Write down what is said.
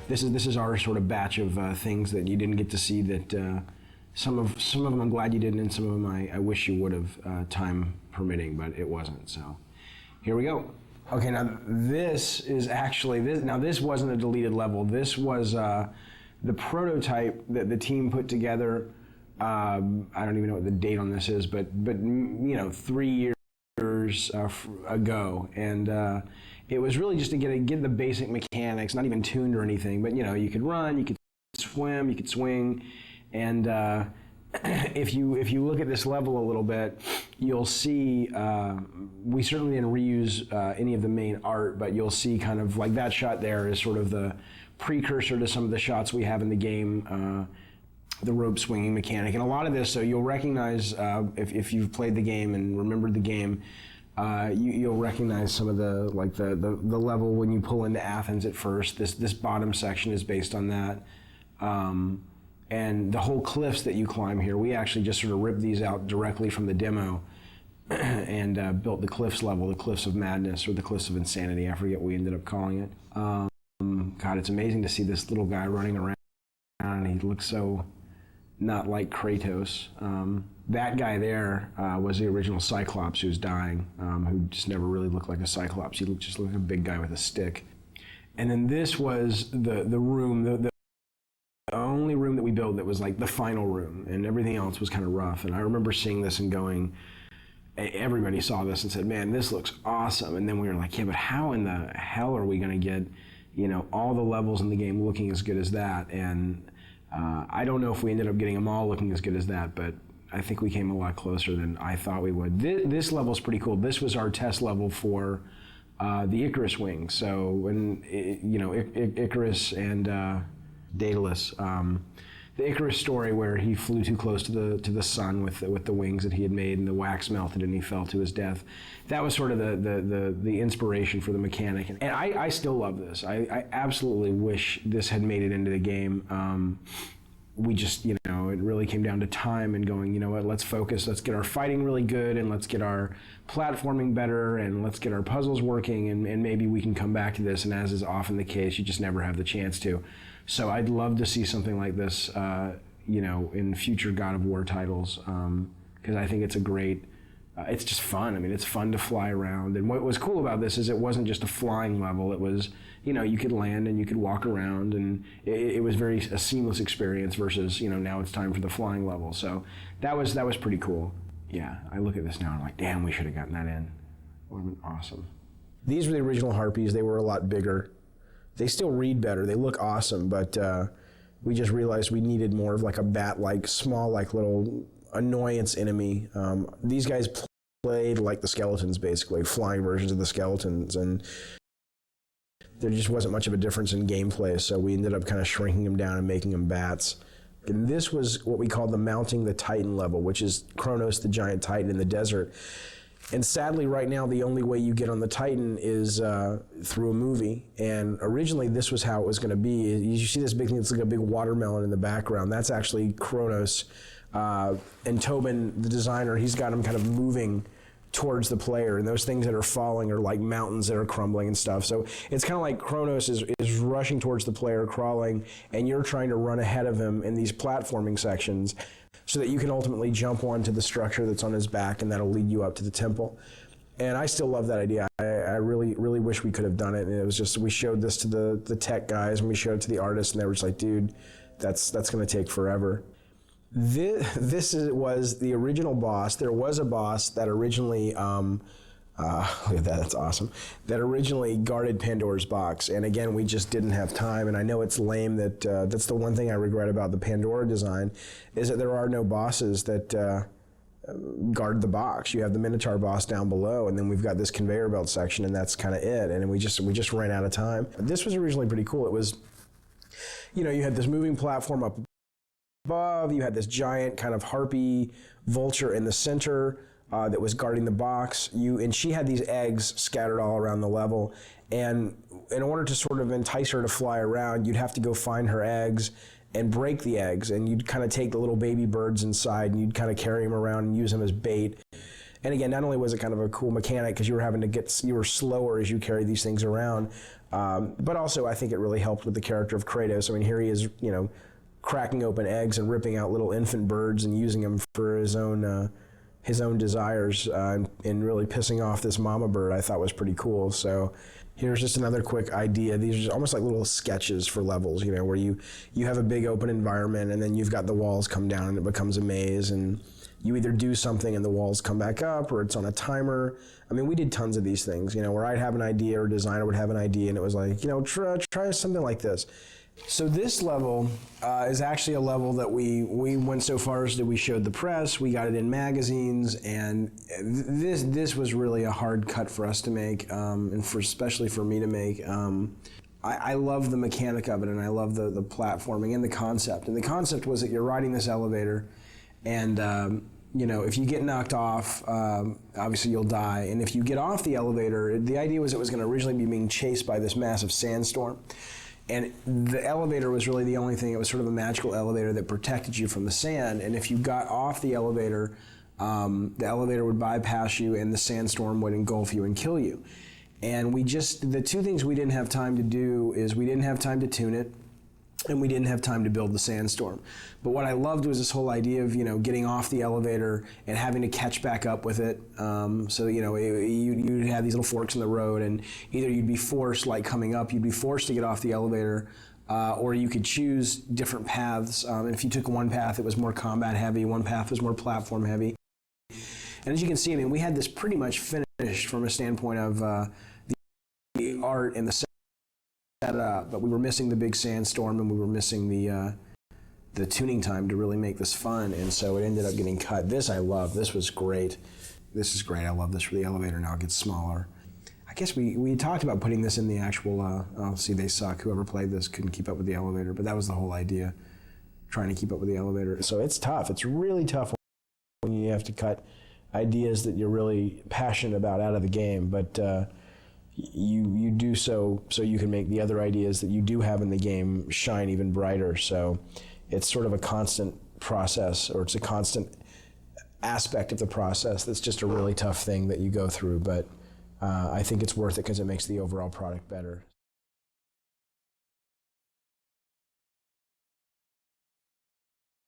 this is our sort of batch of things that you didn't get to see that some of them I'm glad you didn't, and some of them I wish you would have, time permitting, but it wasn't. So here we go. Okay, now this is actually this wasn't a deleted level. This was the prototype that the team put together. I don't even know what the date on this is, but 3 years ago, and it was really just to get the basic mechanics, not even tuned or anything, but you could run, you could swim, you could swing, and if you look at this level a little bit, you'll see we certainly didn't reuse any of the main art, but you'll see kind of like that shot there is sort of the precursor to some of the shots we have in the game, the rope swinging mechanic, and a lot of this, so you'll recognize if you've played the game and remembered the game, you'll recognize some of the level when you pull into Athens at first. This bottom section is based on that. And the whole cliffs that you climb here, we actually just sort of ripped these out directly from the demo and built the cliffs level, the Cliffs of Madness or the Cliffs of Insanity, I forget what we ended up calling it. God, it's amazing to see this little guy running around, and he looks so not like Kratos. That guy there was the original Cyclops who's dying, who just never really looked like a Cyclops. He just looked like a big guy with a stick. And then this was the room, the only room that we built that was like the final room, and everything else was kind of rough. And I remember seeing this and going, everybody saw this and said, man, this looks awesome. And then we were like, yeah, but how in the hell are we going to get, all the levels in the game looking as good as that? And I don't know if we ended up getting them all looking as good as that, but I think we came a lot closer than I thought we would. This level's pretty cool. This was our test level for the Icarus wing. So when Icarus and Daedalus, the Icarus story where he flew too close to the sun with the wings that he had made, and the wax melted and he fell to his death. That was sort of the inspiration for the mechanic. And I still love this. I absolutely wish this had made it into the game. We just, it really came down to time and going, you know what, let's focus, let's get our fighting really good, and let's get our platforming better, and let's get our puzzles working, and maybe we can come back to this. And as is often the case, you just never have the chance to. So I'd love to see something like this, in future God of War titles, because I think it's a great, it's just fun. I mean, it's fun to fly around. And what was cool about this is it wasn't just a flying level. It was, you could land and you could walk around, and it was a seamless experience versus, now it's time for the flying level. So that was pretty cool. Yeah, I look at this now and I'm like, damn, we should have gotten that in. It would have been awesome. These were the original Harpies. They were a lot bigger. They still read better. They look awesome, but we just realized we needed more of like a bat-like, small, like little annoyance enemy. These guys played like the skeletons, basically, flying versions of the skeletons, and there just wasn't much of a difference in gameplay, so we ended up kind of shrinking them down and making them bats. And this was what we called the Mounting the Titan level, which is Kratos, the giant titan in the desert. And sadly, right now, the only way you get on the Titan is through a movie. And originally, this was how it was going to be. You see this big thing, it's like a big watermelon in the background. That's actually Kratos. And Tobin, the designer, he's got him kind of moving towards the player. And those things that are falling are like mountains that are crumbling and stuff. So it's kind of like Kratos is rushing towards the player, crawling, and you're trying to run ahead of him in these platforming sections, so that you can ultimately jump onto the structure that's on his back, and that'll lead you up to the temple. And I still love that idea. I really, really wish we could have done it. And it was just, we showed this to the tech guys, and we showed it to the artists, and they were just like, dude, that's going to take forever. This was the original boss. There was a boss that originally, look at that, that's awesome, that originally guarded Pandora's box. And again, we just didn't have time. And I know it's lame that that's the one thing I regret about the Pandora design, is that there are no bosses that guard the box. You have the Minotaur boss down below, and then we've got this conveyor belt section, and that's kind of it. And we just ran out of time. This was originally pretty cool. It was, you had this moving platform up above, you had this giant kind of harpy vulture in the center that was guarding the box. And she had these eggs scattered all around the level. And in order to sort of entice her to fly around, you'd have to go find her eggs and break the eggs. And you'd kind of take the little baby birds inside, and you'd kind of carry them around and use them as bait. And again, not only was it kind of a cool mechanic because you were slower as you carried these things around, but also I think it really helped with the character of Kratos. I mean, here he is, cracking open eggs and ripping out little infant birds and using them for his own desires, and really pissing off this mama bird. I thought was pretty cool. So here's just another quick idea. These are just almost like little sketches for levels, where you have a big open environment and then you've got the walls come down and it becomes a maze, and you either do something and the walls come back up, or it's on a timer. I mean, we did tons of these things, where I'd have an idea or a designer would have an idea and it was like, try something like this. So this level is actually a level that we went so far as that we showed the press, we got it in magazines, and this was really a hard cut for us to make, and especially for me to make. I love the mechanic of it, and I love the platforming and the concept. And the concept was that you're riding this elevator, and if you get knocked off, obviously you'll die. And if you get off the elevator, the idea was it was going to originally be being chased by this massive sandstorm. And the elevator was really the only thing. It was sort of a magical elevator that protected you from the sand. And if you got off the elevator would bypass you and the sandstorm would engulf you and kill you. And the two things we didn't have time to do is we didn't have time to tune it, and we didn't have time to build the sandstorm. But what I loved was this whole idea of, getting off the elevator and having to catch back up with it. So, you'd have these little forks in the road, and either you'd be forced, like coming up, you'd be forced to get off the elevator, or you could choose different paths. And if you took one path, it was more combat heavy, one path was more platform heavy. And as you can see, we had this pretty much finished from a standpoint of the art and the setup, but we were missing the big sandstorm, and we were missing the tuning time to really make this fun, and so it ended up getting cut. This I love. This was great. This is great. I love this for the elevator. Now it gets smaller. I guess we talked about putting this in the actual, see, they suck. Whoever played this couldn't keep up with the elevator, but that was the whole idea, trying to keep up with the elevator. So it's tough. It's really tough when you have to cut ideas that you're really passionate about out of the game, but you do so you can make the other ideas that you do have in the game shine even brighter. So it's sort of a constant process, or it's a constant aspect of the process that's just a really tough thing that you go through, but I think it's worth it because it makes the overall product better.